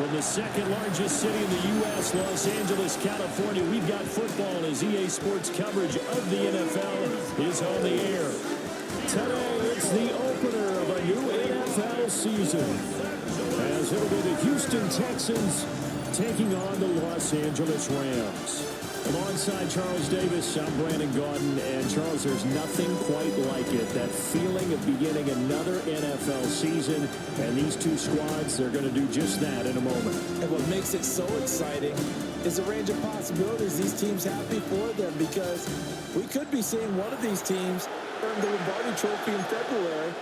From the second largest city in the U.S., Los Angeles, California, we've got football as EA Sports coverage of the NFL is on the air. Today, it's the opener of a new NFL season, as it'll be the Houston Texans taking on the Los Angeles Rams. Alongside Charles Davis, I'm Brandon Gaudin, and Charles, there's nothing quite like it. That feeling of beginning another NFL season, and these two squads, they're going to do just that in a moment. And what makes it so exciting is the range of possibilities these teams have before them, because we could be seeing one of these teams earn the Lombardi Trophy in February.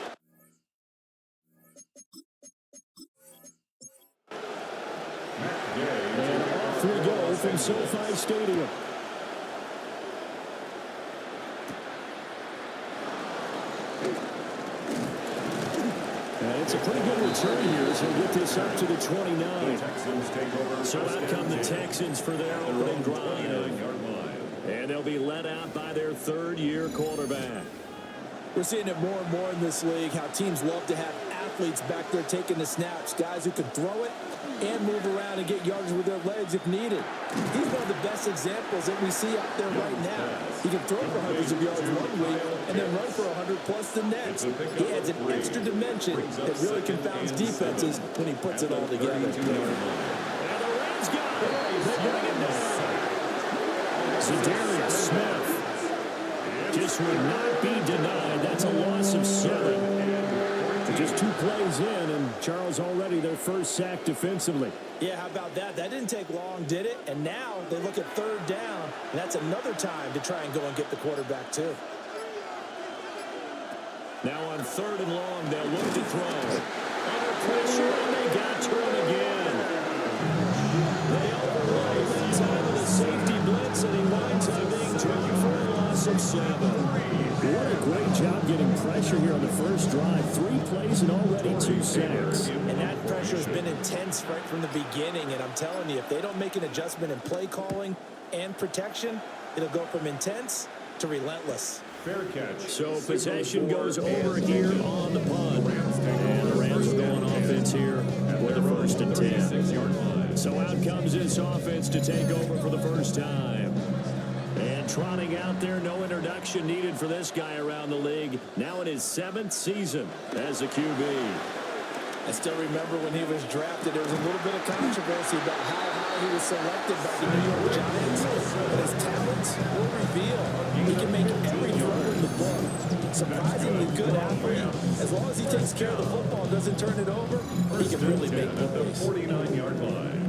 And off we go from SoFi Stadium. And it's a pretty good return here as he'll get this up to the 29. So out come the Texans for their opening drive. And they'll be led out by their third-year quarterback. We're seeing it more and more in this league, how teams love to have athletes back there taking the snaps, guys who can throw it and move around and get yards with their legs if needed. He's one of the best examples that we see out there right now. He can throw for hundreds of yards one week and then run for 100+ the next. He adds an extra dimension that really confounds defenses when he puts it all together. And the Rams got it. They bring it down. Za'Darius Smith just would not be denied. That's a loss of 7. Just 2 plays in, and Charles already their first sack defensively. Yeah, how about that? That didn't take long, did it? And now they look at third down, and that's another time to try and go and get the quarterback too. Now on 3rd and long, they'll look to throw. Under pressure, and they got to him again. They override that time of the safety blitz, and he winds up being dropped for a loss of 7. What a great job getting pressure here on the first drive. 3 plays and already 2 sacks. And that pressure has been intense right from the beginning. And I'm telling you, if they don't make an adjustment in play calling and protection, it'll go from intense to relentless. Fair catch. So possession goes over here on the punt. And the Rams are going offense here with the 1st and 10. So out comes this offense to take over for the first time. And trotting out there, no introduction needed for this guy around the league. Now in his 7th season as a QB. I still remember when he was drafted, there was a little bit of controversy about how high he was selected by the New York Giants. But his talents will reveal. He can make every throw in the book. Surprisingly good athlete. As long as he takes care of the football and doesn't turn it over, he can really make plays. 49-yard line.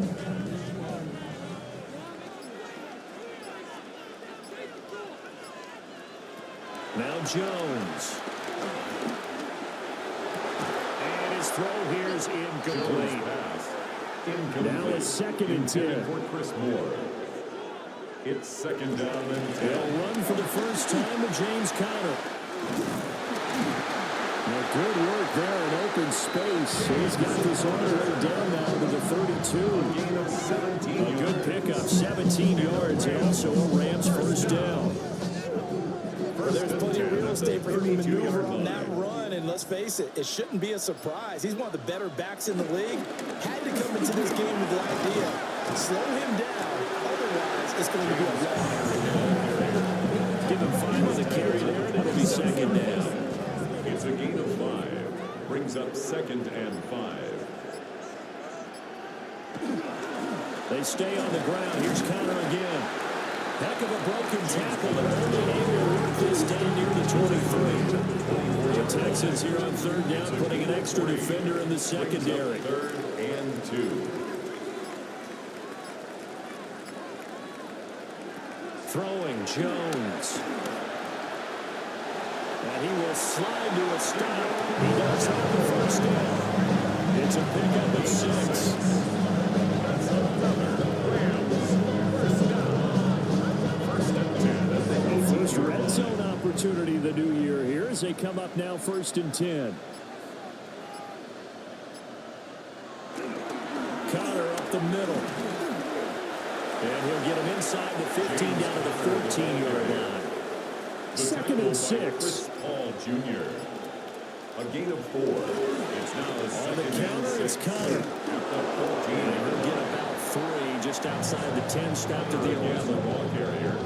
Now Jones. And his throw here is incomplete. Now it's 2nd and 10. For Chris Moore. It's 2nd down and 10. They'll run for the first time with James Conner. Now good work there in open space. He's got this all the way down now to the 32. Gain of 17. A good pickup, 17 yards, and also a Rams first down. There's plenty of real estate for him to maneuver on that run, and let's face it, it shouldn't be a surprise. He's one of the better backs in the league. Had to come into this game with the idea, slow him down, otherwise it's going to be a long. Give him 5 with a carry there, and it'll be 2nd down. It's a gain of 5. Brings up 2nd and 5. They stay on the ground. Here's Conner again. Heck of a broken tackle, but only able to work this down near the 23. The Texans here on 3rd down, putting an extra defender in the secondary. 3rd and 2. Throwing Jones. And he will slide to a stop. He does have the first down. It's a pickup of 6. First red zone opportunity the new year here as they come up now 1st and 10. Conner up the middle. And he'll get him inside the 15 down to the 14-yard line. 2nd and 6. Chris Paul Jr. A gain of 4. It's now a on the counter, it's Conner. At the 14. just outside the 10, stopped at the 11. Ball carrier.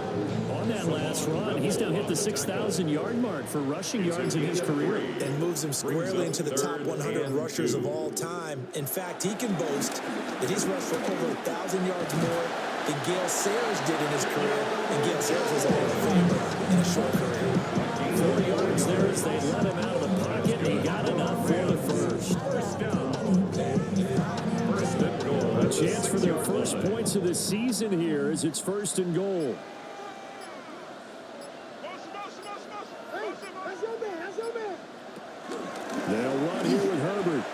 On that last run, he's now hit the 6,000-yard mark for rushing yards in his career. And moves him squarely into the top 100 rushers of all time. In fact, he can boast that he's rushed for over 1,000 yards more than Gale Sayers did in his career. And Gale Sayers was a Hall of Famer in a short career. 4 yards there as they let him out of the pocket. He got enough for the first. A chance for their first points of the season here as it's 1st and goal. They'll run here with Herbert.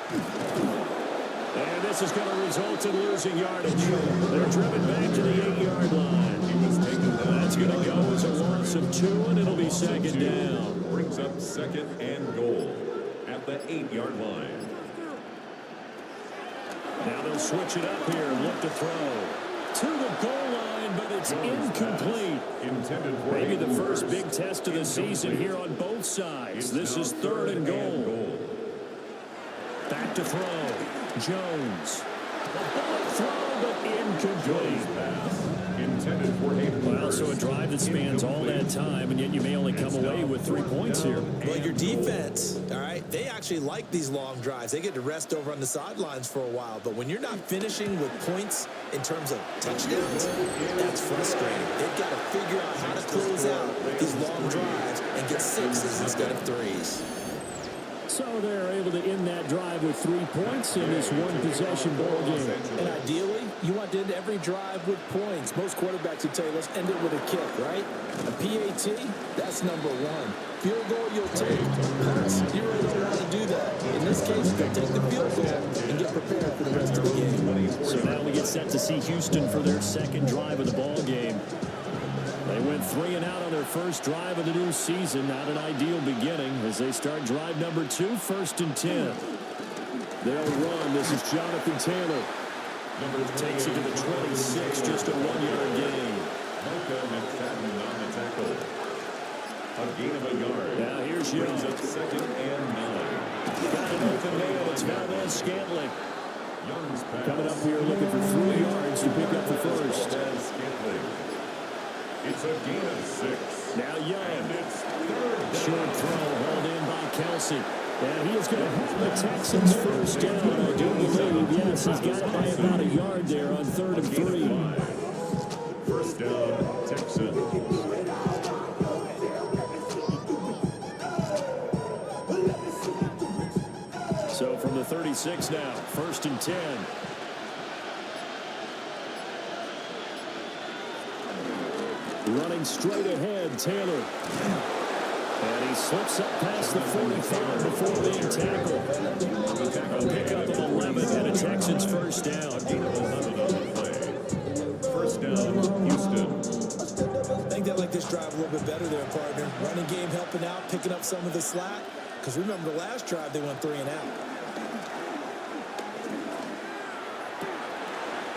And this is going to result in losing yardage. They're driven back to the 8-yard line. That's going to go as a loss of 2, and it'll be 2nd down. Brings up 2nd and goal at the 8-yard line. Now they'll switch it up here and look to throw. To the goal line, but it's incomplete. Maybe the first big test of the season here on both sides. This is 3rd and goal. Back to throw. Jones. The bullet throw, but incomplete. Well, so a drive that spans all that time, and yet you may only come away with 3 points here. Well, your defense, all right, they actually like these long drives. They get to rest over on the sidelines for a while. But when you're not finishing with points in terms of touchdowns, that's frustrating. They've got to figure out how to close out these long drives and get 6s instead of 3s. So they're able to end that drive with 3 points in this one-possession ball game. And ideally, you want to end every drive with points. Most quarterbacks would tell you, let's end it with a kick, right? A PAT, that's number 1. Field goal, you'll take. Punts, you really don't want to do that. In this case, they'll take the field goal and get prepared for the rest of the game. So now we get set to see Houston for their 2nd drive of the ball game. They went 3 and out on their first drive of the new season. Not an ideal beginning as they start drive number 2, 1st and 10. They'll run. This is Jonathan Taylor. Takes it to the 26, just a 1-yard gain. On the tackle. A gain of a yard. Now here's Young. 2nd and 9. Got an open man. It's Valdez Scantling. Young's pass. Coming up here looking for 3 yards to pick up the first. It's a gain of 6. Now Young. And it's 3rd. Short throw hauled in by Kelsey. And he is going to have the Texans first down. I do believe, yes, he's got it by about a yard there on 3rd and 3. 1st down, Texans. So from the 36 now, 1st and 10. Running straight ahead, Taylor. And he slips up past the 45 before being tackled. A pickup of 11 and a Texans first down. 1st down, Houston. I think they like this drive a little bit better there, partner. Running game helping out, picking up some of the slack. Because remember the last drive, they went 3 and out.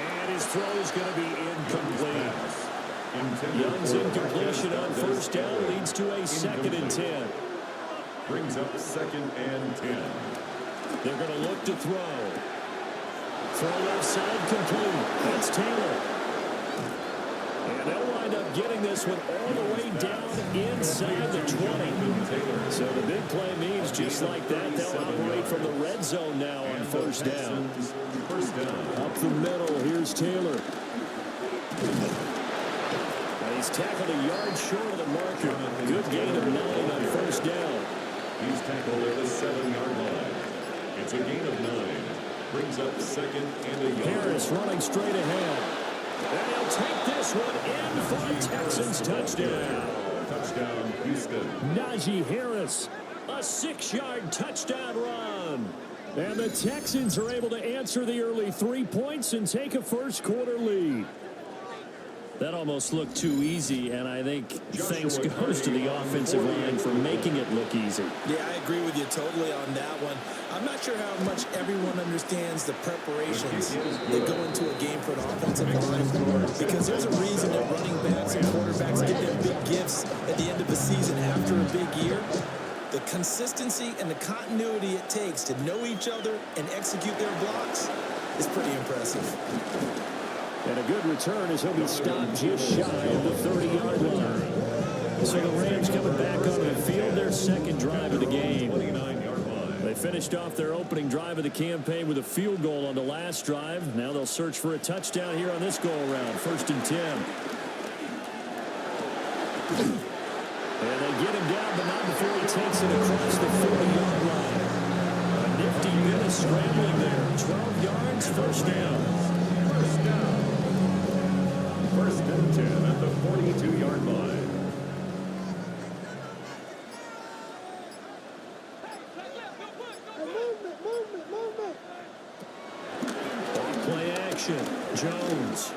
And his throw is going to be incomplete. Young's incompletion on 1st down leads to a 2nd and 10. Brings up 2nd and 10. They're going to look to throw. Throw left side complete. That's Taylor. And they'll wind up getting this one all the way down inside the 20. So the big play means just like that, they'll operate from the red zone now on 1st down. Up the middle, here's Taylor. He's tackled a yard short of the marker. Good gain of 9 on 1st down. He's tackled at the 7-yard line. It's a gain of 9. Brings up 2nd and a yard. Harris running straight ahead. And he'll take this one in for a Texans touchdown. Touchdown, Houston. Najee Harris, a 6-yard touchdown run. And the Texans are able to answer the early 3 points and take a first-quarter lead. That almost looked too easy, and I think thanks goes to the offensive line for making it look easy. Yeah, I agree with you totally on that one. I'm not sure how much everyone understands the preparations that go into a game for an offensive line, because there's a reason that running backs and quarterbacks get their big gifts at the end of the season after a big year. The consistency and the continuity it takes to know each other and execute their blocks is pretty impressive. And a good return as he'll be stopped just shy of the 30-yard line. So the Rams coming back onto the field, their second drive of the game. 29-yard line. They finished off their opening drive of the campaign with a field goal on the last drive. Now they'll search for a touchdown here on this go-around. 1st and 10. And they get him down, but not before he takes it across the 40-yard line. A nifty bit of scrambling there. 12 yards, 1st down. 1st and 10 at the 42-yard line. Play action. Jones.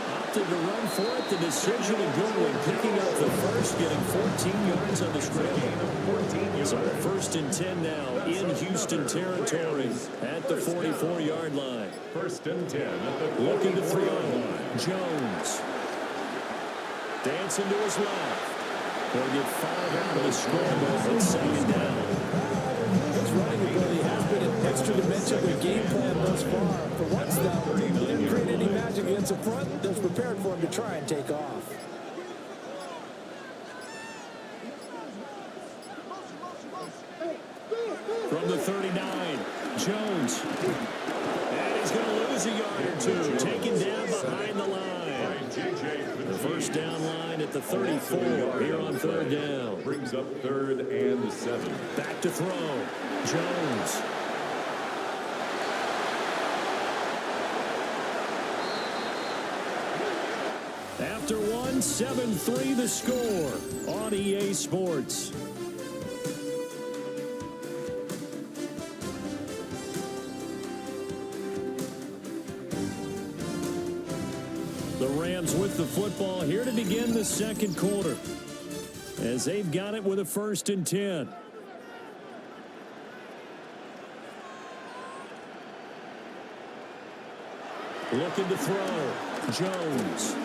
Opted to run for it. The decision of Goodwin picking up the first, getting 14 yards on the scramble. So 1st and 10 now in Houston territory at the 44-yard line. 1st and 10 at the Looking to 44-yard throw. line. Jones. Dancing to his left. They'll get 5 out of the scramble, but 2nd down. His running ability has been an extra dimension of the game plan thus far. For once, though, he didn't create any magic against the front that's prepared for him to try and take off. From the 39, Jones. And he's going to lose a yard or two. Taken down behind the line. The 1st down line at the 34 here on 3rd down. Brings up 3rd and 7. Back to throw. Jones. After one, 7-3 the score on EA Sports. The Rams with the football here to begin the 2nd quarter, as they've got it with a 1st and 10. Looking to throw. Jones.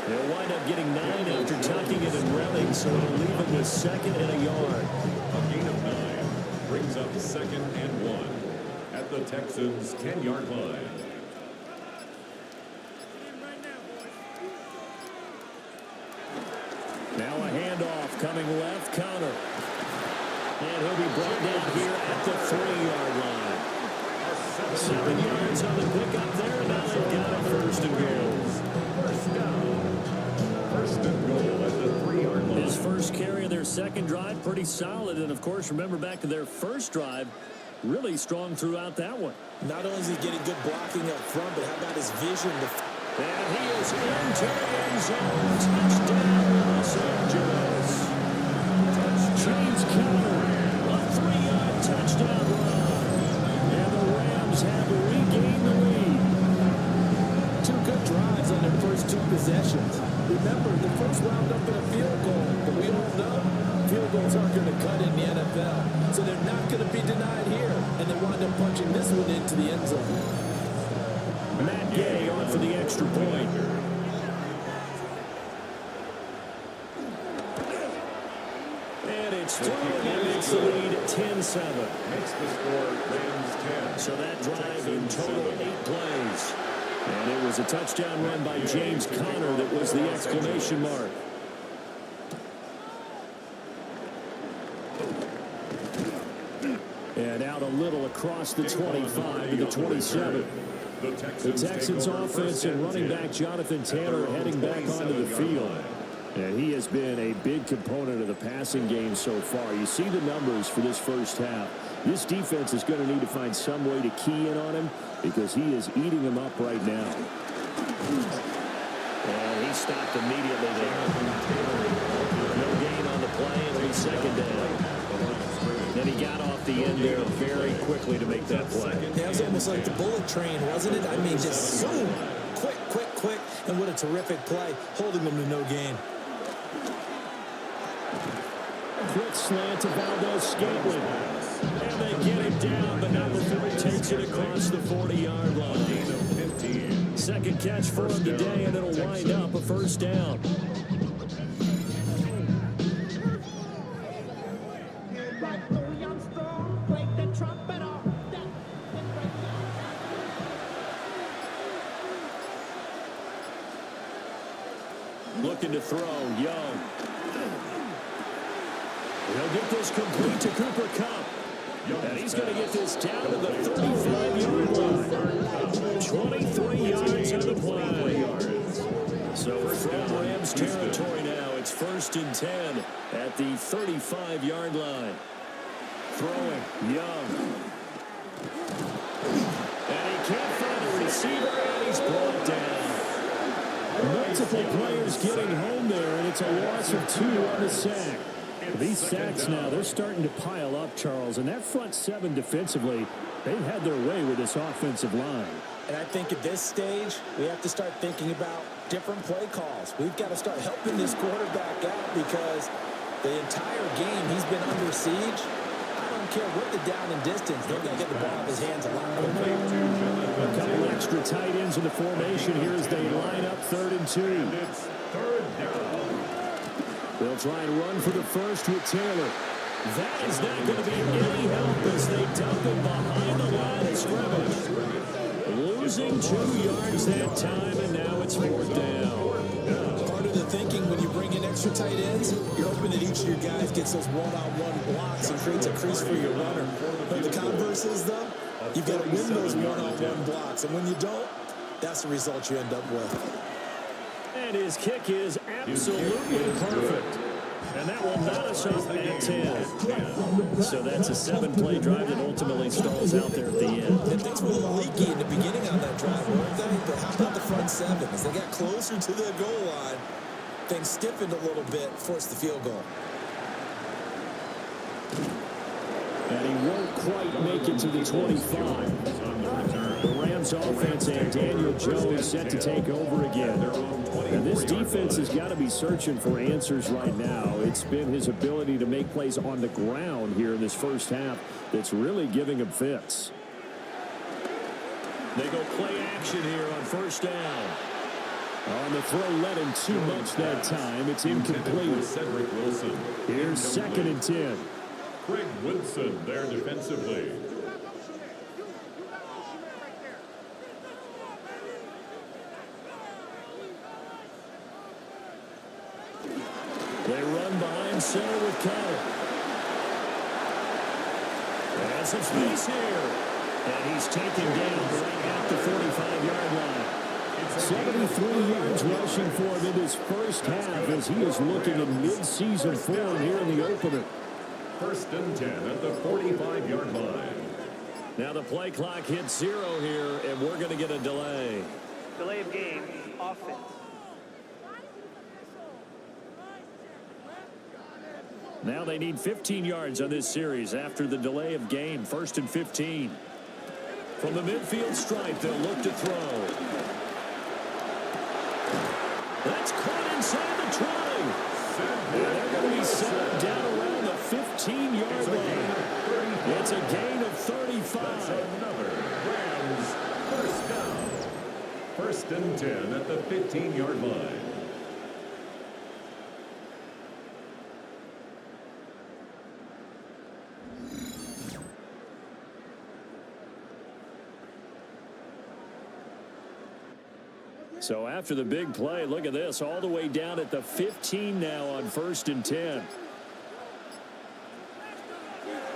They'll wind up getting 9 after tucking it and running, so it'll leave it with 2nd and a yard. A gain of 9 brings up 2nd and 1 at the Texans' 10-yard line. Now a handoff coming left, Connor. And he'll be brought down here at the 3-yard line. 7 yards on the pickup there, and now they've got it 1st and goal. 1st and goal at the 3-yard line. His first carry of their 2nd drive, pretty solid. And, of course, remember back to their 1st drive, really strong throughout that one. Not only is he getting good blocking up front, but how about his vision? And he is into the end zone. Touchdown, Los Angeles. James Conner, a 3-yard touchdown run. And the Rams have regained the lead. 2 good drives on their first 2 possessions. Remember, the first wound up in a field goal, but we all know field goals aren't going to cut in the NFL. So they're not going to be denied here, and they wind up punching this one into the end zone. Matt Gay on for the extra point. And it's through, and that makes the lead 10-7. Makes the score Rams 10. So that drive in total 8 plays. And it was a touchdown run by James Conner that was the exclamation mark. And out a little across the 25 to the 27. The Texans offense and running back Jonathan Taylor heading back onto the field. And he has been a big component of the passing game so far. You see the numbers for this first half. This defense is going to need to find some way to key in on him because he is eating them up right now. And he stopped immediately there. No gain on the play, and it'll be 2nd down. Then he got off the end there very quickly to make that play. Yeah, it was almost like the bullet train, wasn't it? I mean, just zoom. Quick, quick, quick. And what a terrific play, holding them to no gain. Quick slant to Valdez-Scantling. And they get it down, but not before he takes it across the 40-yard line. 2nd catch for him today, and it'll wind up a 1st down. throw. Young. He'll get this complete to Cooper Kupp. And he's going to get this down to the 35-yard line. 23 yards on the play. So from Rams territory now, it's 1st and 10 at the 35-yard line. Throwing, Young. And he can't find a receiver, and he's brought down. Multiple players getting home there, and it's a loss of 2 on the sack. These sacks now, they're starting to pile up, Charles. And that front 7 defensively, they've had their way with this offensive line. And I think at this stage, we have to start thinking about different play calls. We've got to start helping this quarterback out because the entire game he's been under siege. I don't care what the down and distance. They're going to get the ball out of his hands a lot quicker. A couple extra tight ends in the formation here as they line up 3rd and 2. And it's 3rd down. They'll try and run for the first with Taylor. That is not going to be any help as they dump him behind the line of scrimmage. Losing 2 yards that time, and now it's 4th down. Part of the thinking when you bring in extra tight ends, you're hoping that each of your guys gets those one-on-one blocks and creates a crease for your runner. But the converse is, though, you've got to win those one-on-one blocks. And when you don't, that's the result you end up with. And his kick is absolutely perfect. And that will knot us up at 10. So that's a 7-play drive that ultimately stalls out there at the end. And things were a little leaky in the beginning on that drive, weren't they? But how about the front 7? As they got closer to the goal line, things stiffened a little bit, forced the field goal. And he won't quite make it to the 25. The Rams offense and Daniel Jones set to take over again. And this defense has got to be searching for answers right now. It's been his ability to make plays on the ground here in this first half that's really giving him fits. They go play action here on 1st down. On the throw, led him too much that time. It's incomplete. Cedric Wilson. Here's 2nd and 10. Craig Woodson there defensively. They run behind center with Carter. And some space here. And he's taken down right at the 45-yard line. 73 yards rushing for him in his first half as he is looking in mid-season form here in the opener. 1st and 10 at the 45-yard line. Now the play clock hits 0 here, and we're going to get a delay. Delay of game, offense. Now they need 15 yards on this series after the delay of game. 1st and 15. From the midfield stripe, they'll look to throw. That's caught inside the 20. And they're going to be set down around the 15-yard line. It's a gain of 35. That's another Rams 1st down. 1st and 10 at the 15-yard line. So after the big play, look at this, all the way down at the 15 now on 1st and 10.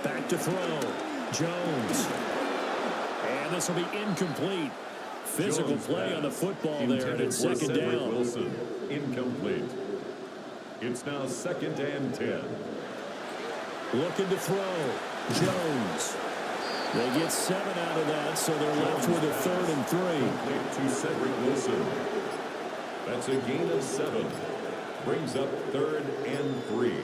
Back to throw. Jones. And this will be incomplete. Physical Jones play on the football there, and it's 2nd down. Wilson, incomplete. It's now 2nd and 10. Looking to throw. Jones. They get 7 out of that, so they're left with a 3rd and 3. Complete to Cedric Wilson. That's a gain of 7. Brings up 3rd and 3.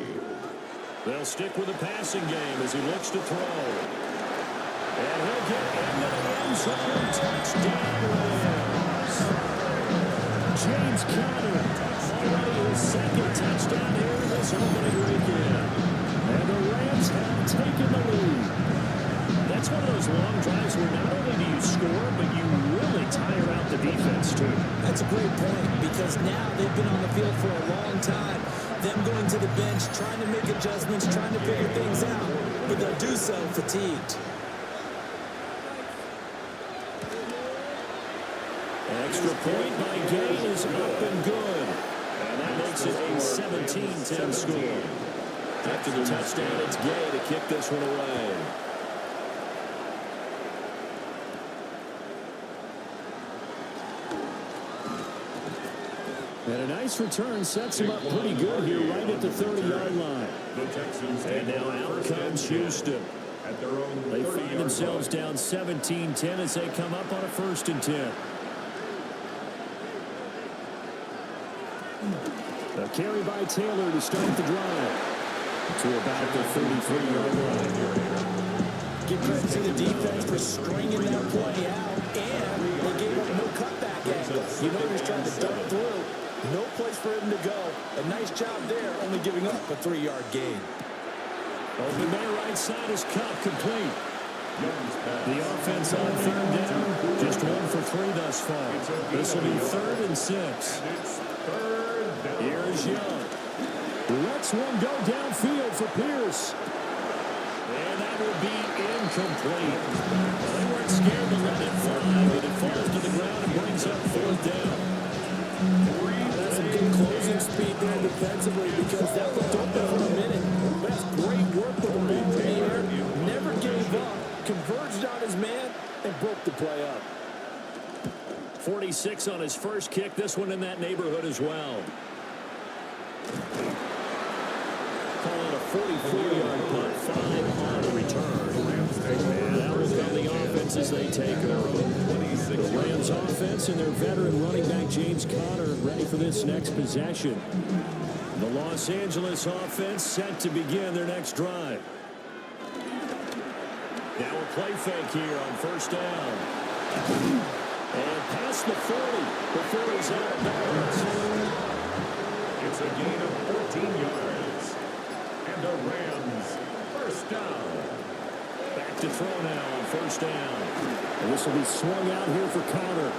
They'll stick with the passing game as he looks to throw. And he'll get into the end zone. Touchdown, Rams. James Conner, already his 2nd touchdown here in this opening weekend. And the Rams have taken the lead. That's one of those long drives where not only do you score, but you really tire out the defense, too. That's a great point because now they've been on the field for a long time. Them going to the bench, trying to make adjustments, trying to figure things out, but they'll do so fatigued. Extra point by Gay is up and good. And that makes it a 17-10 score. After the touchdown, it's Gay to kick this one away. And a nice return sets him up pretty good here right at the 30-yard line. And now out comes Houston. They find themselves down 17-10 as they come up on a 1st and 10. A carry by Taylor to start the drive. To about the 33-yard line. Give credit to the defense for stringing that play out, and they gave up no cutback angle. You know he's trying to dart through. No place for him to go. A nice job there, only giving up a 3-yard gain. Open man right side is caught complete. The offense on 3rd down, just 1 for 3 thus far. This will be 3rd and 6. Here's Young. Lets one go downfield for Pierce. And that will be incomplete. They weren't scared to let it fly, but it falls to the ground and brings up 4th down. That's some good closing speed there defensively because that looked open for a minute. That's great work with the ball in the air. Never gave up, converged on his man, and broke the play up. 46 on his first kick. This one in that neighborhood as well. Calling a 44-yard punt, 5 on the return. And out will come the offense as they take over. The Rams offense and their veteran running back James Conner ready for this next possession. The Los Angeles offense set to begin their next drive. Now a play fake here on 1st down. And past the 40 before he's out of bounds. It's a gain of 14 yards. And the Rams 1st down. Back to throw now on 1st down. And this will be swung out here for Conner.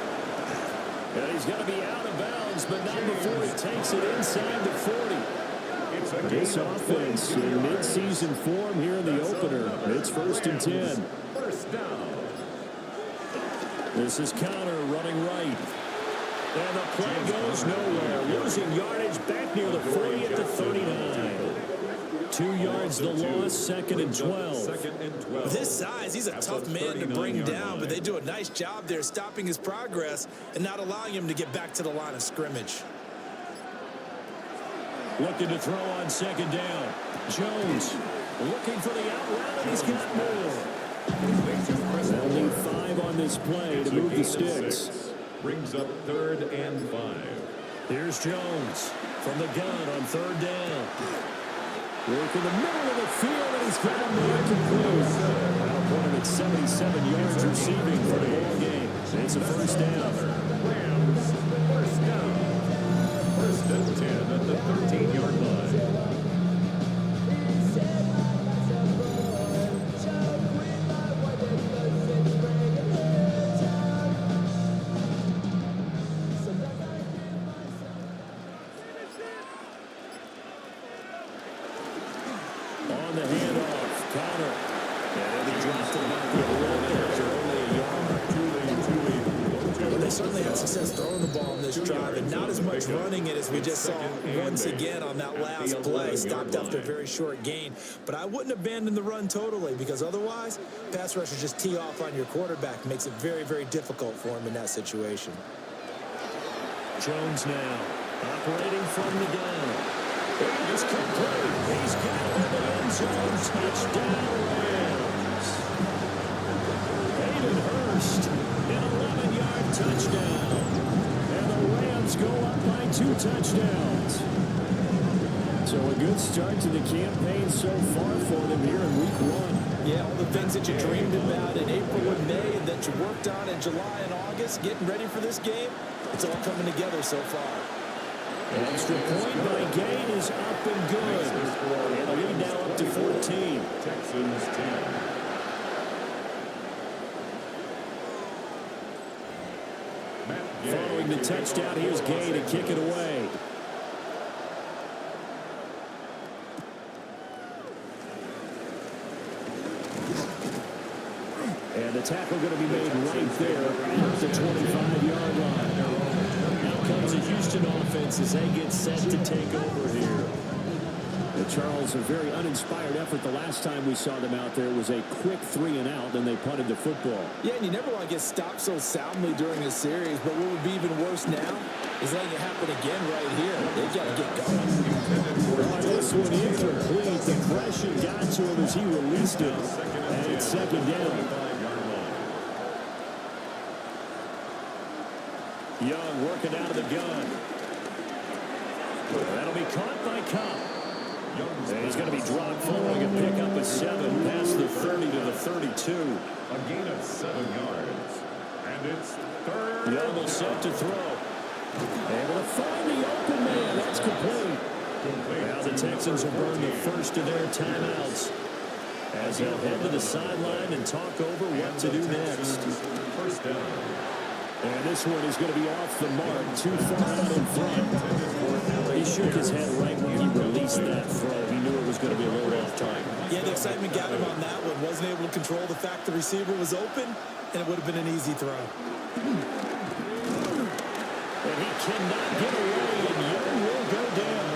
And he's going to be out of bounds, but not before he takes it inside the 40. This offense in mid-season form here in the opener. It's 1st and 10. 1st down. This is Conner running right. And the play goes nowhere. Losing yardage back near the 40 at the 39. 2 yards the loss, 2nd and 12. This size, he's a tough man to bring down, but they do a nice job there stopping his progress and not allowing him to get back to the line of scrimmage. Looking to throw on 2nd down. Jones looking for the out route, and he's got more. They'll need 5 on this play to move the sticks. Brings up 3rd and 5. Here's Jones from the gun on 3rd down. Work in the middle of the field, and he's got him there complete. That'll put him at 77 yards receiving for the ball game. It's a 1st down. Rams 1st down. 1st and 10 at the 13-yard line. On the handoff, Conner. And he dropped it back with 11 after only a yard. Well, they certainly had success throwing the ball on this drive, and not as much running it as we just saw once again on that last play. Stopped after a very short gain. But I wouldn't abandon the run totally, because otherwise, pass rushers just tee off on your quarterback. Makes it very, very difficult for him in that situation. Jones now operating from the gun. It's complete. He's got it in the end zone. Touchdown, Rams. Hayden Hurst, an 11-yard touchdown. And the Rams go up by 2 touchdowns. So a good start to the campaign so far for them here in week 1. Yeah, all the things that you dreamed about in April and May and that you worked on in July and August, getting ready for this game, it's all coming together so far. An extra point by Gain is up and good. And the lead now up to 14. Texans 10. Following the touchdown, here's Gay to kick it away. And the tackle going to be made right there at the 25-yard line. comes the Houston offense as they get set to take over here. Charles, a very uninspired effort the last time we saw them out there. It was a quick 3 and out, then they punted the football. Yeah, and you never want to get stopped so soundly during a series, but what would be even worse now is letting it happen again right here. They've got to get going. This one incomplete. The pressure got to him as he released it, and it's second down. Young working out of the gun. That'll be caught by Cobb. He's going to be dropped following a pickup of 7 past the 30 to the 32. A gain of 7 yards. And it's third. Young will set to throw. Able to find the open man. That's complete. Now the Texans will burn the first of their timeouts as they'll head to the sideline and talk over what to do next. First down. And this one is going to be off the mark, too far out in front. He shook his head right when he released that throw. He knew it was going to be a little off time. Yeah, the excitement got him on that one. Wasn't able to control the fact the receiver was open, and it would have been an easy throw. And he cannot get away, and Young will go down.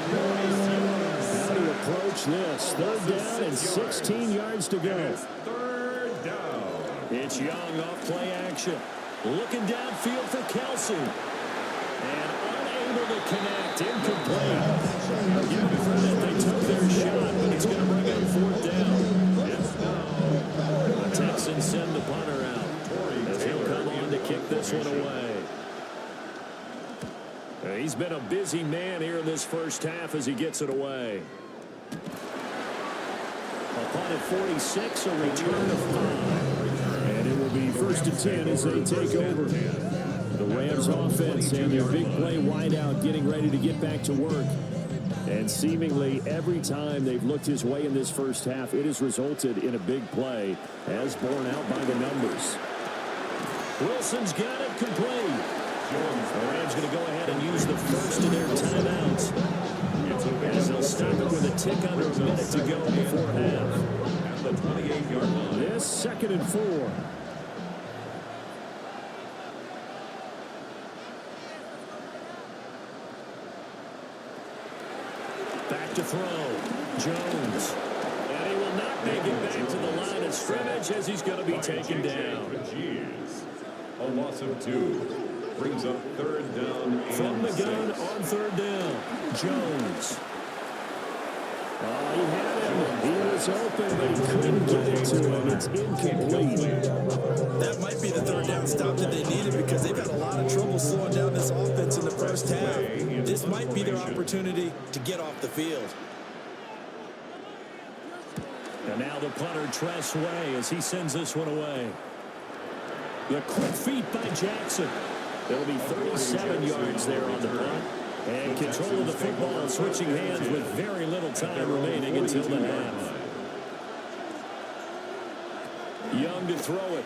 How to approach this? Third down and 16 yards to go. Third down. It's Young off play action. Looking downfield for Kelsey. And unable to connect. Incomplete. Give them credit. They took their shot, but it's going to bring up fourth down. It's now. The Texans send the punter out as he'll come on to kick this one away. He's been a busy man here in this first half as he gets it away. A punt at 46, a return of 5. And it will be first and 10 as they take over. The Rams offense and their big play wideout getting ready to get back to work. And seemingly every time they've looked his way in this first half, it has resulted in a big play, as borne out by the numbers. Wilson's got it complete. The Rams going to go ahead and use the first of their timeouts, as they'll stop it with a tick under a minute to go before half. At the 28-yard line. This second and 4. Back to throw. Jones. And he will not make it back to the line of scrimmage as he's going to be taken down. A loss of 2. Brings up third down. From the gun on third down. Jones. Oh, he had him. He was open, but he couldn't get it to him. It's incomplete. That might be the third down stop that they needed because they've had a lot of trouble slowing down this offense in the first half. This might be their opportunity to get off the field. And now the punter Tress Way as he sends this one away. The quick feet by Jackson. There'll be 37 yards there on the punt. And control of the football, switching hands with very little time remaining until the half. Young to throw it.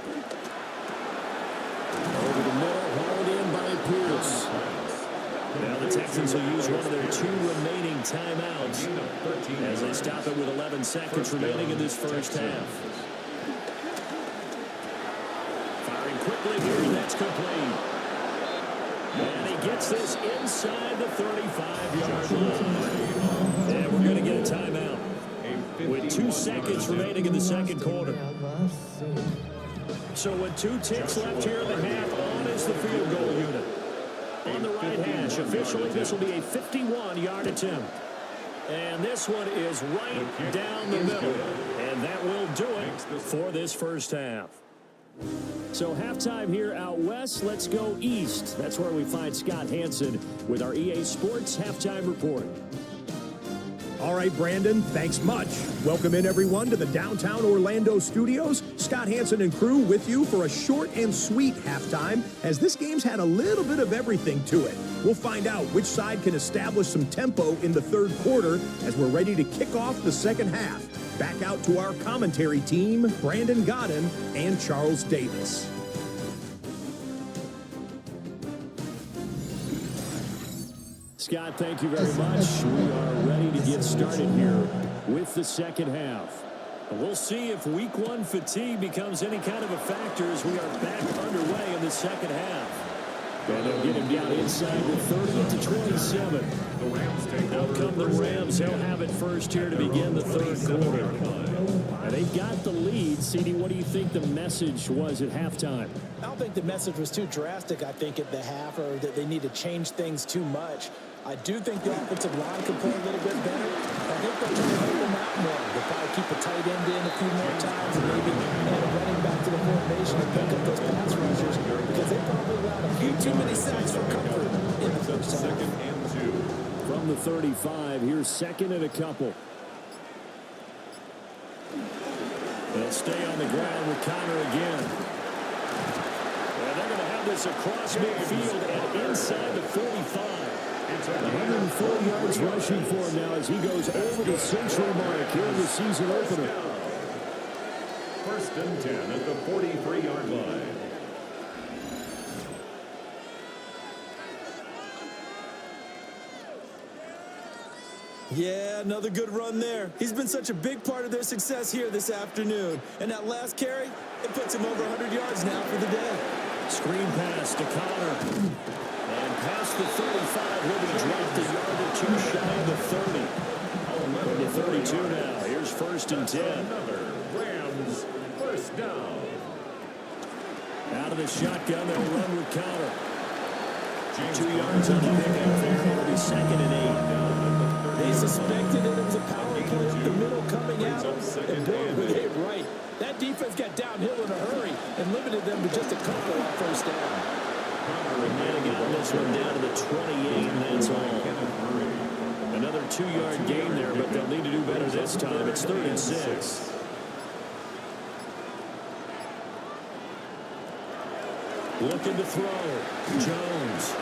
Over the middle, hauled in by Pierce. Now the Texans will use one of their 2 remaining timeouts as they stop it with 11 seconds remaining in this first half. Firing quickly here, that's complete. And he gets this inside the 35-yard line. And we're going to get a timeout with 2 seconds remaining in the second quarter. So with 2 ticks left here in the half, on is the field goal unit. On the right hash, officially this will be a 51-yard attempt. And this one is right down the middle. And that will do it for this first half. So halftime here out west, let's go east. That's where we find Scott Hansen with our EA Sports Halftime Report. All right, Brandon, thanks much. Welcome in, everyone, to the downtown Orlando studios. Scott Hansen and crew with you for a short and sweet halftime, as this game's had a little bit of everything to it. We'll find out which side can establish some tempo in the third quarter as we're ready to kick off the second half. Back out to our commentary team, Brandon Godden and Charles Davis. Scott, thank you very much. We are ready to get started here with the second half. We'll see if week 1 fatigue becomes any kind of a factor as we are back underway in the second half. And they'll get him down inside the 30 to 27. The Rams take Now over come the Rams. They'll have it first here to begin the third quarter. And they've got the lead. CD, what do you think the message was at halftime? I don't think the message was too drastic, I think, at the half, or that they need to change things too much. I do think the offensive line can play a little bit better. I think they'll try to help them out more. They'll probably keep a tight end in a few more times and maybe add a running back to the formation and pick up those pass rushers because they probably allowed a few too many sacks for comfort in the first half. second and 2. From the 35, here's second and a couple. They'll stay on the ground with Connor again. And they're going to have this across midfield and inside the 45. 104 yards rushing for him now as he goes over the century mark here in the season opener. First and 10 at the 43-yard line. Yeah, another good run there. He's been such a big part of their success here this afternoon. And that last carry, it puts him over 100 yards now for the day. Screen pass to Connor. And past the 35, will be dropped a yard or two shy of the 30. From the 32 now, here's first and 10. Another Rams first down. Out of the shotgun, they'll run with Connor. 2 yards on the pickup there. It'll be second and 8. They suspected it was a power play up the middle coming out. And boy, were they right. That defense got downhill in a hurry and limited them to just a couple on first down. And got this one down to the 28, and that's all. Another 2-yard gain there, but they'll need to do better this time. It's 3rd and 6. Looking to throw. Jones.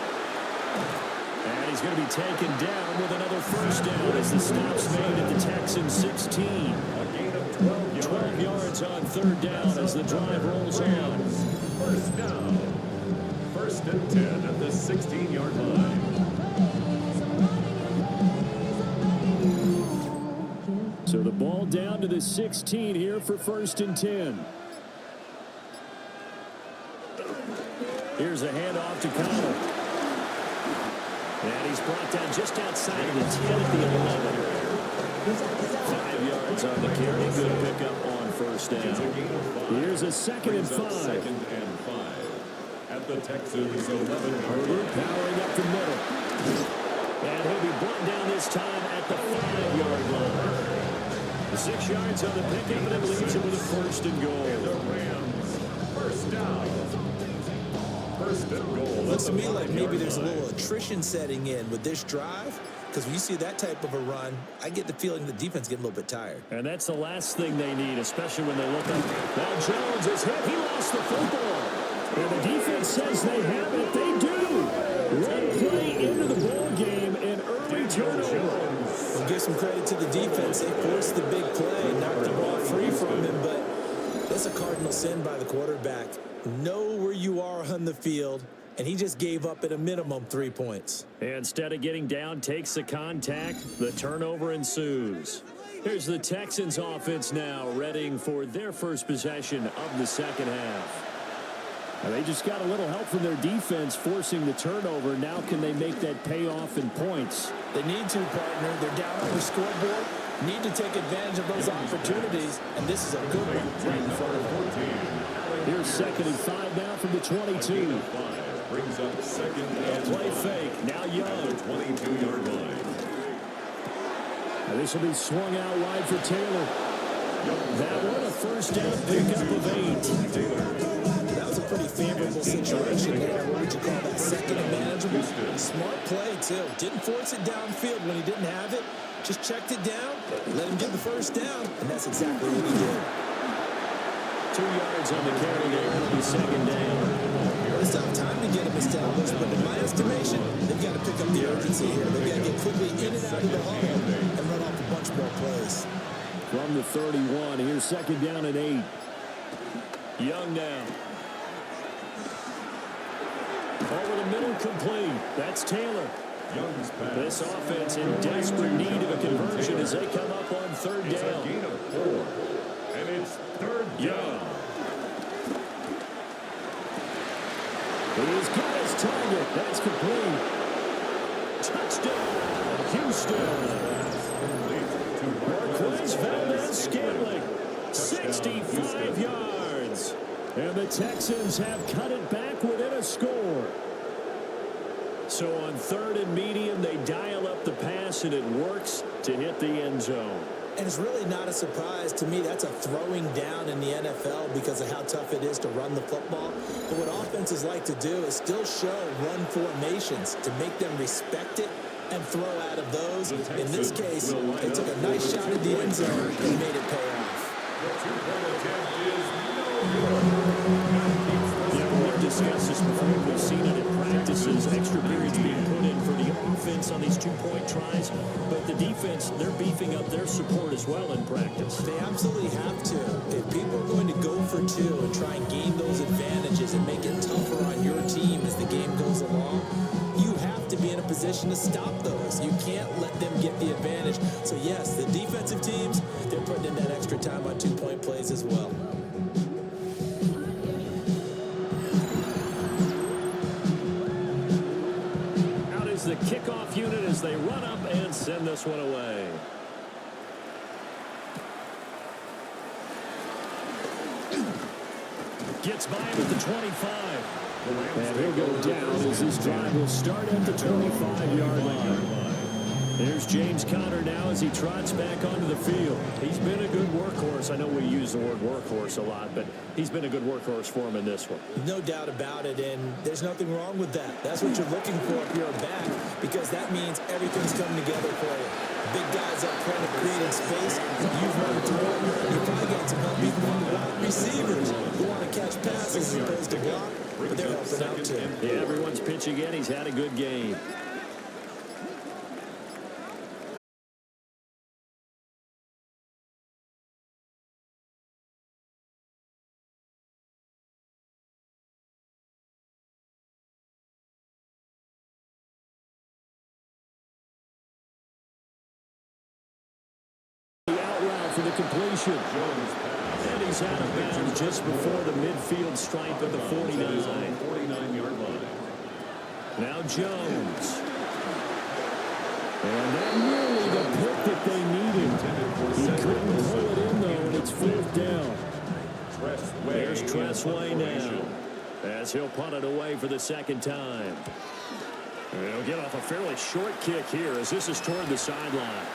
And he's going to be taken down with another first down as the stop's made at the Texans 16. A gain of 12 yards on 3rd down as the drive rolls on. First down. First and 10 at the 16-yard line. So the ball down to the 16 here for first and 10. Here's a handoff to Connor. And he's brought down just outside of the 10 at the 11. 5 yards on the carry. Good pickup on first down. Here's a 2nd and 5. 2nd and 5. At the Texans 11-yard line. Powering up the middle. And he'll be brought down this time at the 5-yard line. 6 yards on the pickup, and it leaves him with a first and goal. And the Rams first down. First and goal. Looks to me like maybe there's a little attrition setting in with this drive. Because when you see that type of a run, I get the feeling the defense getting a little bit tired. And that's the last thing they need, especially when they look up. Now Jones is hit. He lost the football. And the defense says they have it. They do. One play into the ball game and early turnover. We'll give some credit to the defense. They forced the big play, knocked the ball free from him, but that's a cardinal sin by the quarterback. Know where you are on the field, and he just gave up at a minimum 3 points. Instead of getting down, takes the contact. The turnover ensues. Here's the Texans offense now, readying for their first possession of the second half. And they just got a little help from their defense forcing the turnover. Now can they make that payoff in points? They need to, partner. They're down on the scoreboard. Need to take advantage of those opportunities, and this is a good one right in front of them. Here's 2nd and 5 now from the 22. Brings up second and Play fake. Now Young. 22-yard line. And this will be swung out wide for Taylor. That one, a first down pickup of 8. That was a pretty favorable situation there. What would you call that? Second and manageable. Smart play, too. Didn't force it downfield when he didn't have it. Just checked it down, let him get the first down, and that's exactly what he did. 2 yards on the carry there. It'll be second down. It's not time to get him established, but in my estimation, they've got to pick up the urgency here. They've got to get quickly in and out of the huddle and run off a bunch more plays. From the 31, here's second down and 8. Young now. Over the middle, complete. That's Taylor. Young's pass. This offense in desperate need of a conversion as they come up on third It's down. a gain of 4. And it's third down. He's got his target. That's complete. Touchdown, Houston. Marquez Valdez-Scantling, 65 yards. And the Texans have cut it back within a score. So on 3rd and medium, they dial up the pass, and it works to hit the end zone. And it's really not a surprise to me. That's a throwing down in the NFL because of how tough it is to run the football. But what offenses like to do is still show run formations to make them respect it and throw out of those. In this case, they took a nice shot at the end zone and made it pay off. We've discussed this before. We've seen it in practices, extra periods being put in for the offense on these two-point tries. But the defense, they're beefing up their support as well in practice. They absolutely have to. If people are going to go for two and try and gain those advantages and make it tougher on your team as the game goes along, you have to be in a position to stop those. You can't let them get the advantage. So, yes, the defensive teams, they're putting in that extra time on two-point plays as well. The kickoff unit as they run up and send this one away. Gets by him at the 25. And he'll go down as this drive will start at the 25-yard line. There's James Conner now as he trots back onto the field. He's been a good workhorse. I know we use the word workhorse a lot, but he's been a good workhorse for him in this one. No doubt about it, and there's nothing wrong with that. That's what you're looking for if you're a back, because that means everything's coming together for you. Big guys up front are creating space. You've run through it. You probably got some help even from the wide receivers who want to catch passes as opposed to block, but they're helping out too. Yeah, everyone's pitching in. He's had a good game. For the completion. And he's out of bounds just before the midfield stripe at the 49-yard line. Now Jones. And that really the pick that they needed. He couldn't pull it in, though, and it's 4th down. There's Tressway now as he'll punt it away for the 2nd time. And he'll get off a fairly short kick here as this is toward the sideline.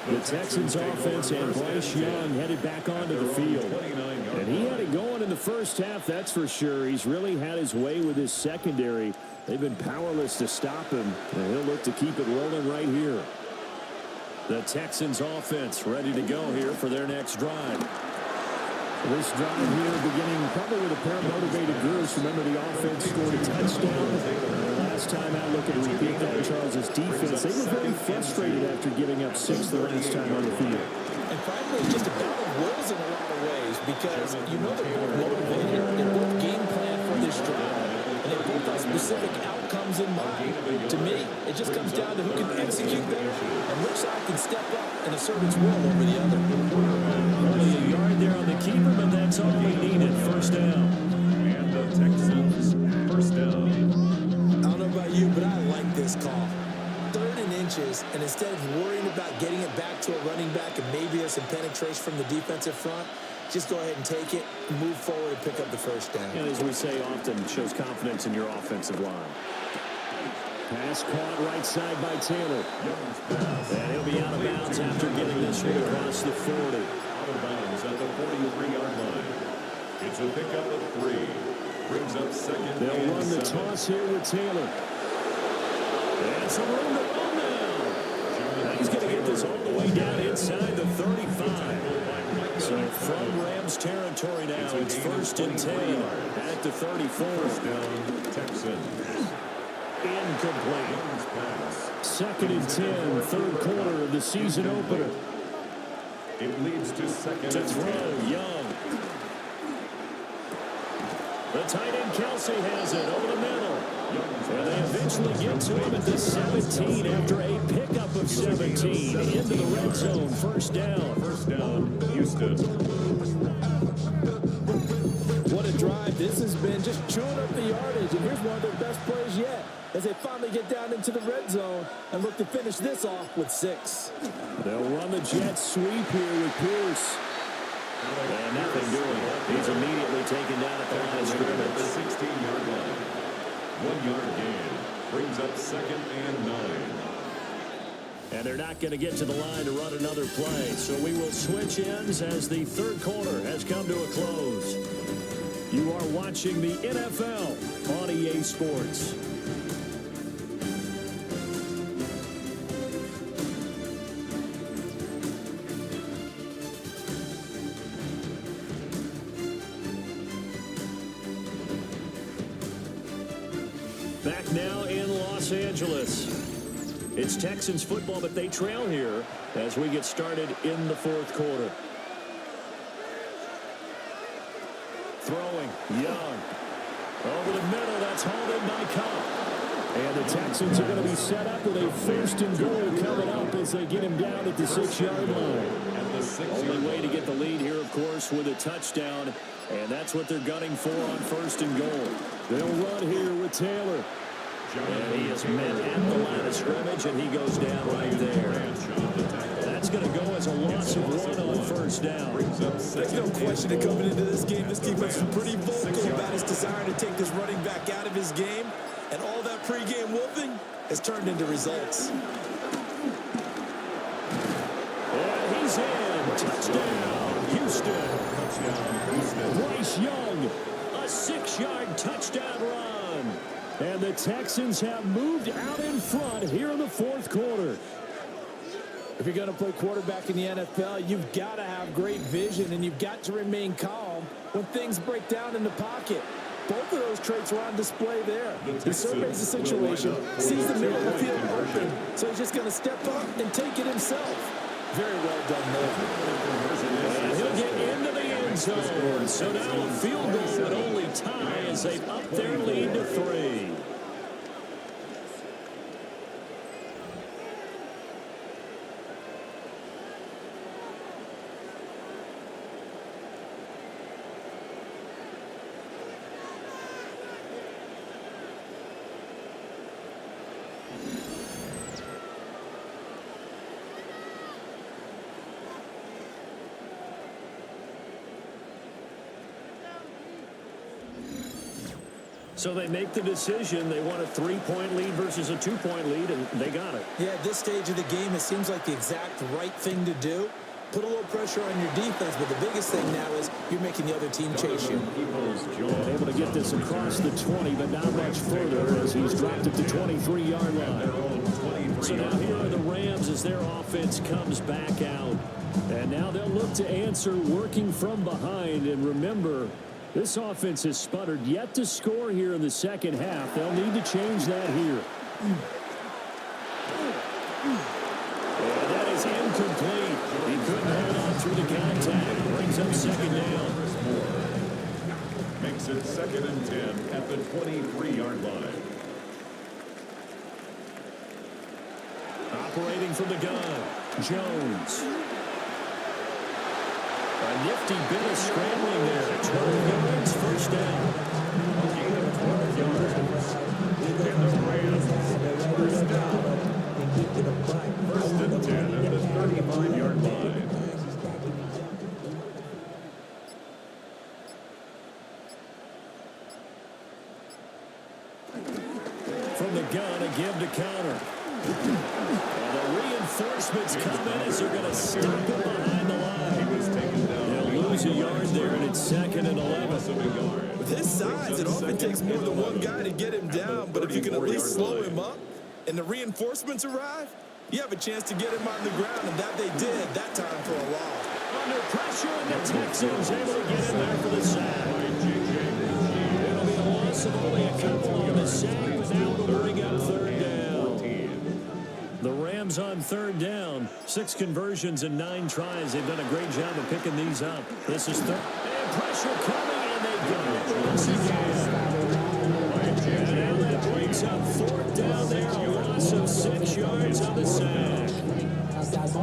The Texans offense and Bryce Young headed back onto the field. And he had it going in the first half, that's for sure. He's really had his way with his secondary. They've been powerless to stop him, and he'll look to keep it rolling right here. The Texans offense ready to go here for their next drive. This drive here beginning probably with a pair of motivated groups. Remember, the offense scored a touchdown. Last time out, looking to repeat that, Charles's defense, they were very frustrated after giving up 6 the last time on the field. And frankly, it's just a battle of wills in a lot of ways because you know they're both motivated, they're both game plan for this drive, and they both have specific outcomes in mind. To me, it just comes down to who can execute better and which side can step up and assert its will over the other. Only a yard there on the keeper, but that's all we needed. 1st down. And the Texans, 1st down. About you, but I like this call. 3rd and inches, and instead of worrying about getting it back to a running back and maybe there's some penetration from the defensive front, just go ahead and take it, move forward, and pick up the 1st down. And as we say often, shows confidence in your offensive line. Pass caught right side by Taylor. And he'll be out of bounds after getting this one across the 40. Out of bounds at the 43-yard line. It's a pickup of 3. Brings up 2nd. They'll run the toss here with Taylor. And some room to run now. He's going to get this all the way down inside the 35. So from Rams territory now, it's 1st and 10 at the 34. Down, Texans. Incomplete. 2nd and 10, 3rd quarter of the season opener. It leads to 2nd To and throw, 10. Young. The tight end Kelsey has it over the middle. And they eventually get to him at the 17 after a pickup of 17 into the red zone. 1st down. 1st down, Houston. What a drive this has been, just chewing up the yardage, and here's one of their best plays yet. as they finally get down into the red zone and look to finish this off with 6. They'll run the jet sweep here with Pierce. And nothing doing. He's immediately taken down at the line of scrimmage. The 16-yard line. 1-yard gain. Brings up 2nd and 9. And they're not going to get to the line to run another play. So we will switch ends as the third quarter has come to a close. You are watching the NFL on EA Sports. Back now in Los Angeles. It's Texans football, but they trail here as we get started in the fourth quarter. Throwing, Young. Over the middle, that's hauled in by Cobb. And the Texans are going to be set up with a first and goal coming up as they get him down at the 6-yard line. Only way to get the lead here, of course, with a touchdown. And that's what they're gunning for on first and goal. They'll run here with Taylor. And he is met at the line of scrimmage, and he goes down right there. That's going to go as a loss of 1 on first down. There's no question that coming into this game, this defense is pretty vocal about his desire to take this running back out of his game. And all that pregame wolfing has turned into results. And he's in. Touchdown, Houston. Bryce Young, a 6-yard touchdown run. And the Texans have moved out in front here in the fourth quarter. If you're going to play quarterback in the NFL, you've got to have great vision, and you've got to remain calm when things break down in the pocket. Both of those traits were on display there. He surveys the situation, sees the middle of the field open, so he's just going to step up and take it himself. Very well done there. And he'll get into the end zone. So now a field goal would only tie as they up their lead to 3. So they make the decision. They want a 3-point lead versus a 2-point lead, and they got it. Yeah, at this stage of the game, it seems like the exact right thing to do. Put a little pressure on your defense, but the biggest thing now is you're making the other team chase you. And able to get this across the 20, but not much further as he's dropped it to 23-yard line. So now here are the Rams as their offense comes back out. And now they'll look to answer working from behind. And remember, this offense has sputtered yet to score here in the second half. They'll need to change that here. And that is incomplete. He couldn't hold on through the contact. Brings up second down. Makes it 2nd and 10 at the 23-yard line. Operating from the gun, Jones. A nifty bit of scrambling there. 12 yards, first down. Gain of 12 yards. And the Rams first down. First and 10 at the 35-yard line. From the gun, a give to counter. And the reinforcements come in as they're going to stop him behind the line. He was taken down. They'll lose a yard there, and it's 2nd and 11. With his size, it often takes more than one guy to get him down, but if you can at least slow him up and the reinforcements arrive, you have a chance to get him on the ground, and that they did that time for a loss. Under pressure, and the Texans able to get in there for the sack. It'll be a loss of only a couple on the sack, but now we'll bring up third down. The Rams on third down. 6 conversions and 9 tries. They've done a great job of picking these up. This is third. And pressure coming, and they got it once again. And now that brings up fourth down there. A loss of 6 yards on the sack.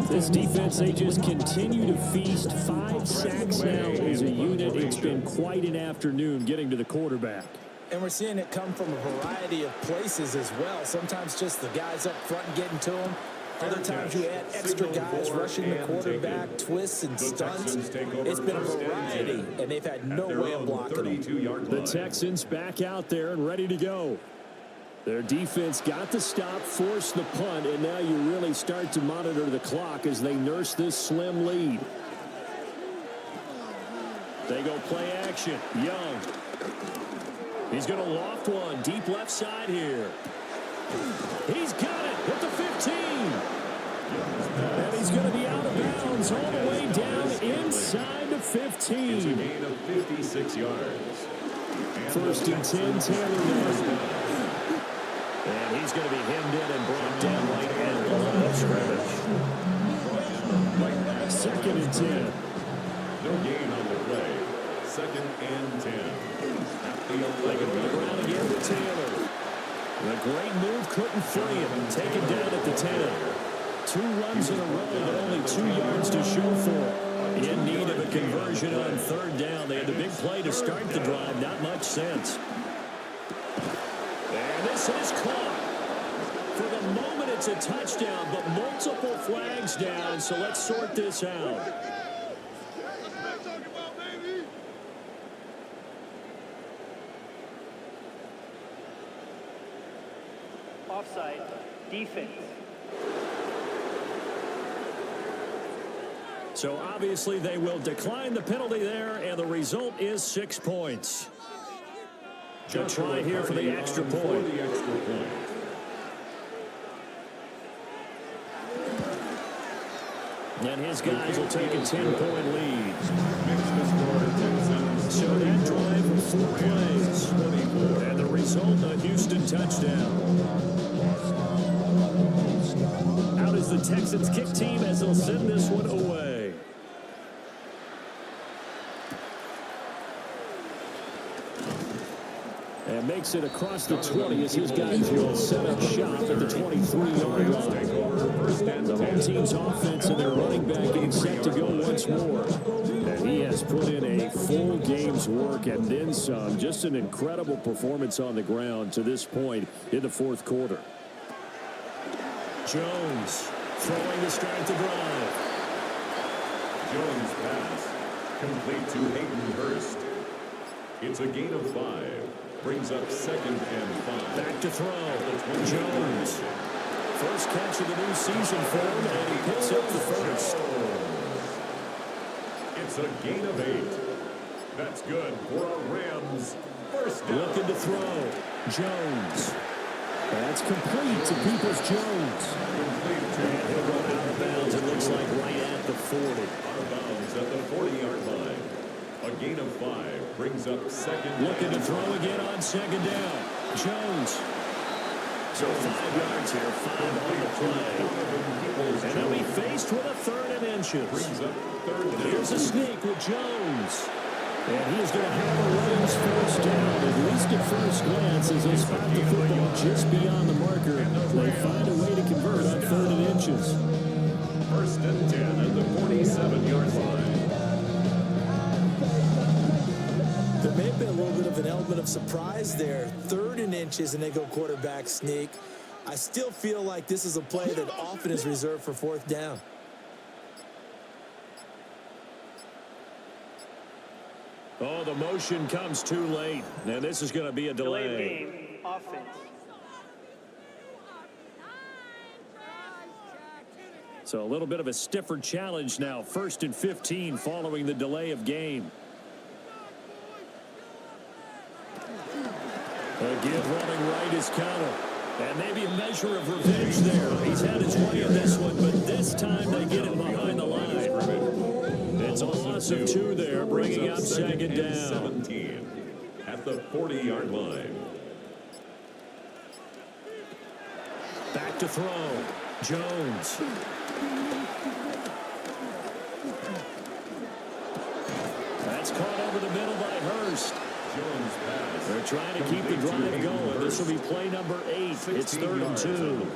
This defense, they just continue to feast. 5 sacks now as a unit. It's been quite an afternoon getting to the quarterback. And we're seeing it come from a variety of places as well. Sometimes just the guys up front getting to them. Other times you add extra guys rushing the quarterback, twists and stunts. It's been a variety, and they've had no way of blocking them. The Texans back out there and ready to go. Their defense got the stop, forced the punt, and now you really start to monitor the clock as they nurse this slim lead. They go play action. Young. He's going to loft one deep left side here. He's got it at the 15. And he's going to be out of bounds all the way down inside the 15. It's a gain of 56 yards. First and 10, Taylor. And he's going to be hemmed in and brought down right at the line of scrimmage. Second and 10. No gain on the play. Second and 10. At the 11. Around again to Taylor. The great move couldn't free him. Taken down at the 10. 2 runs in a row, but only 2 yards to show for it. In need of a conversion on third down. They had the big play to start the drive. Not much sense. And this is caught. For the moment, it's a touchdown, but multiple flags down, so let's sort this out. Offside. Defense. So obviously they will decline the penalty there, and the result is 6 points. Good try here for the extra point. And his guys will take a 10-point lead. So that drive of 4 plays. And the result, a Houston touchdown. Out is the Texans kick team as they'll send this one away. And makes it across the 20 as his guys will set up shop at the 23-yard line. The home team's offense and their running back getting set to go once more. And he has put in a full game's work and then some. Just an incredible performance on the ground to this point in the fourth quarter. Jones throwing to start the drive. Jones pass. Complete to Hayden Hurst. It's a gain of 5. Brings up second and 5. Back to throw. Jones. First catch of the new season for him, and he picks up the first. It's a gain of 8. That's good for a Rams first down. Looking to throw. Jones. That's complete to Peoples-Jones. And he'll go out of bounds, it looks like right at the 40. Out of bounds at the 40-yard line. A gain of 5 brings up second. Looking to throw again on second down. Jones. So 5 yards here, 5 on the play. And they'll be faced with a third and inches. Brings up third down. Here's a sneak with Jones. And he is going to have a Rams first down, at least at first glance, as they spot the football just beyond the marker. They find a way to convert on third and inches. First and 10 at the 47-yard line. There may have been a little bit of an element of surprise there. Third and inches, and they go quarterback sneak. I still feel like this is a play that often is reserved for fourth down. Oh, the motion comes too late. Now this is going to be a delay. Delay game. Offense. So a little bit of a stiffer challenge now. First and 15 following the delay of game. A give running right is counter. And maybe a measure of revenge there. He's had his way in this one, but this time they get him behind the line. It's a loss of 2 there, bringing up second down. 17 at the 40-yard line. Back to throw. Jones. That's caught over the middle by Hurst. Jones pass. They're trying to keep the drive going. This will be play number 8. It's 3rd and 2.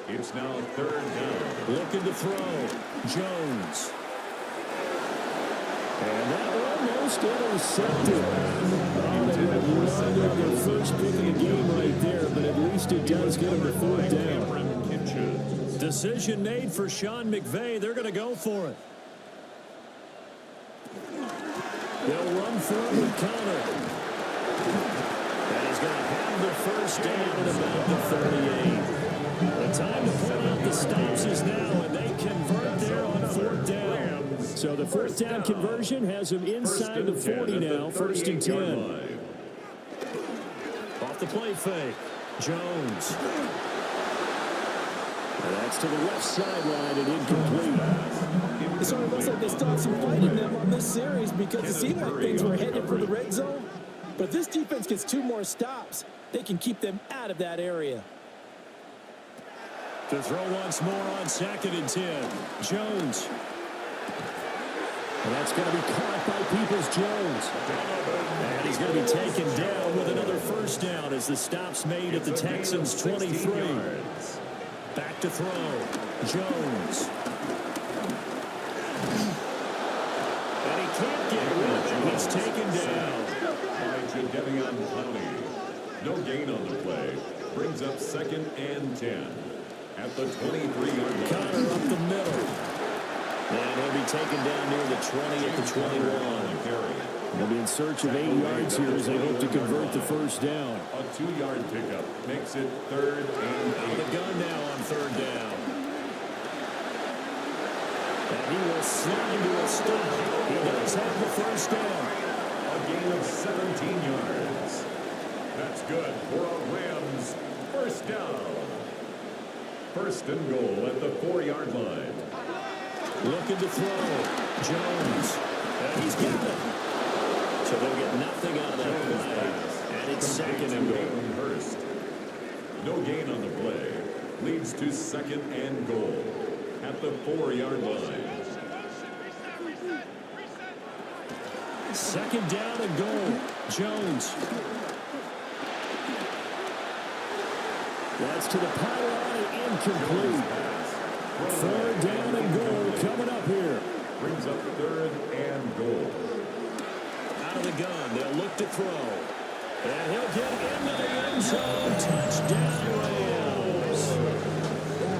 It's now 3rd down. Looking to throw. Jones. And that almost still intercepted. Oh, they went long on their first pick of the game right there, but at least it does get them to 4th down. Decision made for Sean McVay. They're going to go for it. They'll run for it with Connor. And he's going to have the first down at about the 38. The time to pull out the stops is now, and they convert there on 4th down. So the 4th down conversion has them inside the 40 now, 1st and 10. Off the play fake. Jones. And that's to the left sideline and incomplete. It sort of looks like they still have some fight in them on this series because it seemed like things were headed for the red zone. But if this defense gets 2 more stops, they can keep them out of that area. To throw once more on 2nd and 10. Jones. And that's going to be caught by Peoples-Jones. And he's going to be taken down with another first down as the stop's made at the Texans' 23. Back to throw. Jones. And he can't get rid. He's taken down. No gain on the play. Brings up 2nd and 10. At the 23-yard line. Connor up the middle. And he'll be taken down near the 20 at the 21. They'll be in search of 8 yards here as they hope to convert the first down. A 2-yard pickup makes it 3rd and 8. Out of the gun now on 3rd down. And he will slide to a stop. He does have the first down. A gain of 17 yards. That's good for a Rams first down. 1st and goal at the 4-yard line. Looking to throw. Jones. And he's got it. So they'll get nothing out of that play. And it's 2nd and goal. Hurst. No gain on the play. Leads to 2nd and goal at the 4-yard line. 2nd down and goal. Jones. That's to the pylon and incomplete. 3rd down and goal coming up here. Brings up 3rd and goal. Out of the gun, they'll look to throw. And he'll get into the end zone. Touchdown, Rams.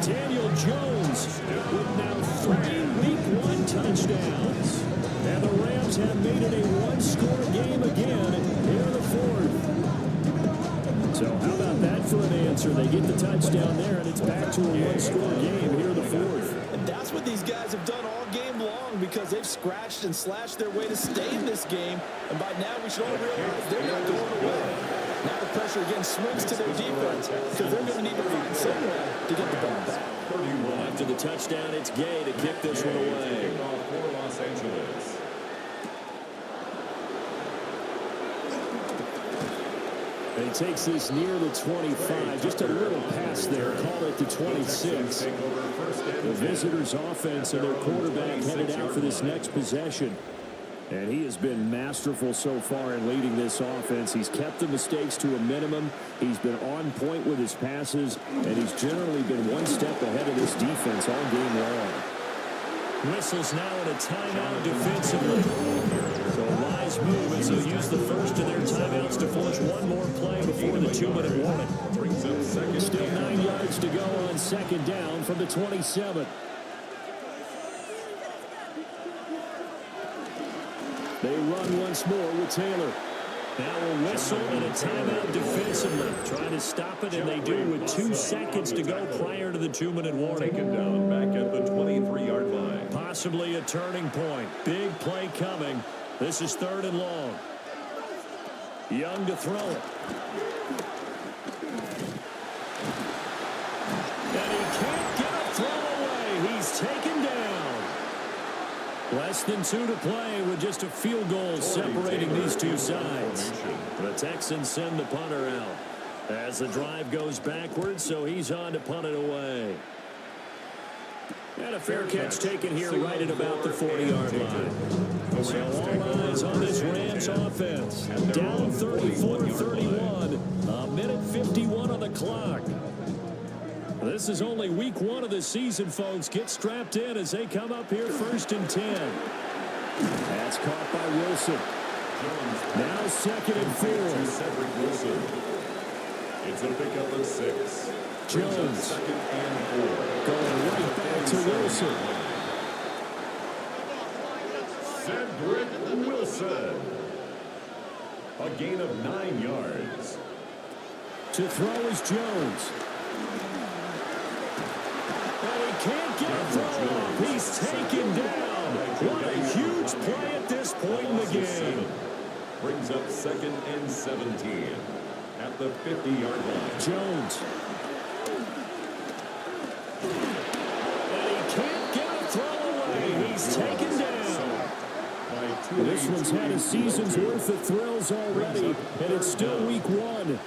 Daniel Jones with now 3 Week 1 touchdowns. And the Rams have made it a 1-score game again here in the 4th. So how about that for an answer? They get the touchdown there, and it's back to a 1-score game here in the 4th. And that's what these guys have done all game long because they've scratched and slashed their way to stay in this game. And by now, we should all realize they're not going away. Now the pressure again swings to their defense because they're going to need to find some way to get the ball back. After the touchdown, it's Gay to kick this one away. For Los Angeles. And he takes this near the 25. Just a little pass there. Call it the 26. The visitors' offense and their quarterback headed out for this next possession. And he has been masterful so far in leading this offense. He's kept the mistakes to a minimum. He's been on point with his passes. And he's generally been one step ahead of this defense all game long. Whistles now in a timeout defensively. So a wise move as he'll use the first of their timeouts to force one more play before the 2-minute warning. Still 9 yards to go on 2nd down from the 27. They run once more with Taylor. Now a whistle and a timeout defensively. Trying to stop it, and they do with 2 seconds to go prior to the 2-minute warning. Taken down back at the 23-yard line. Possibly a turning point. Big play coming. This is 3rd and long. Young to throw it. And he can't get a throw away. He's taken down. Less than 2 to play with just a field goal separating these two sides. The Texans send the punter out as the drive goes backwards, so he's on to punt it away. And a fair catch taken here right at about the 40-yard line. So all eyes on this Rams offense. Down 34-31. A minute 51 on the clock. This is only week 1 of the season, folks. Get strapped in as they come up here 1st and 10. That's caught by Wilson. Now second and 4. Cedric Wilson. It's a pickup of 6. Jones Second and 4. going right back to Wilson. Cedric Wilson. A gain of 9 yards. To throw is Jones. And he can't get a throw off. He's taken down. What a huge play at this point in the game. Brings up second and 17 at the 50-yard line. Jones. And he can't get a throw away. He's taken down. This one's had a season's worth of thrills already, and it's still week 1.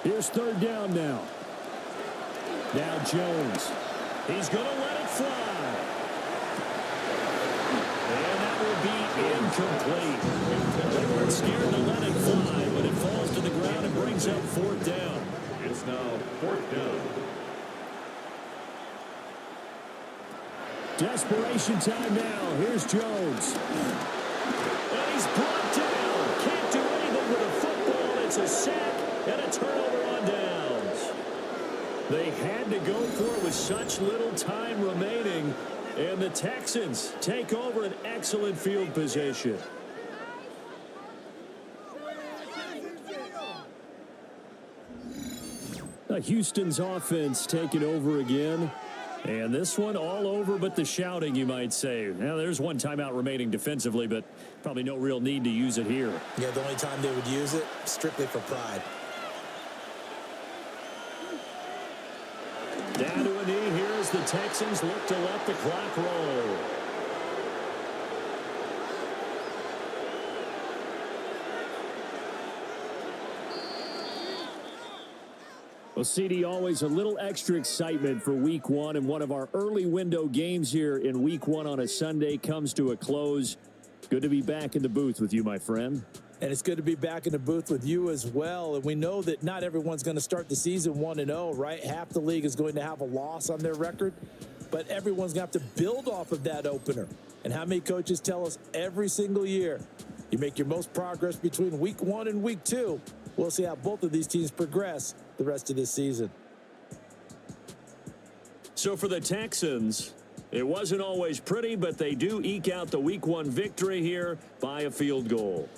Here's third down now. Now Jones. He's going to let it fly. And that will be incomplete. They weren't scared to let it fly, but it falls to the ground and brings up fourth down. It's now fourth down. Desperation time now. Here's Jones. And he's brought down. Can't do anything with a football. It's a sack and a turnover on downs. They had to go for it with such little time remaining. And the Texans take over an excellent field position. Houston's offense taking over again. And this one all over but the shouting, you might say. Now, there's one timeout remaining defensively, but probably no real need to use it here. Yeah, the only time they would use it, strictly for pride. Down to a knee here as the Texans look to let the clock roll. Well, CD, always a little extra excitement for week 1, and one of our early window games here in week 1 on a Sunday comes to a close. Good to be back in the booth with you, my friend. And it's good to be back in the booth with you as well. And we know that not everyone's going to start the season 1-0, right? Half the league is going to have a loss on their record, but everyone's going to have to build off of that opener. And how many coaches tell us every single year, you make your most progress between week 1 and week 2. We'll see how both of these teams progress the rest of this season. So for the Texans, it wasn't always pretty, but they do eke out the week 1 victory here by a field goal.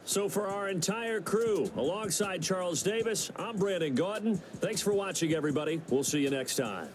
So for our entire crew, alongside Charles Davis, I'm Brandon Gaudin. Thanks for watching, everybody. We'll see you next time.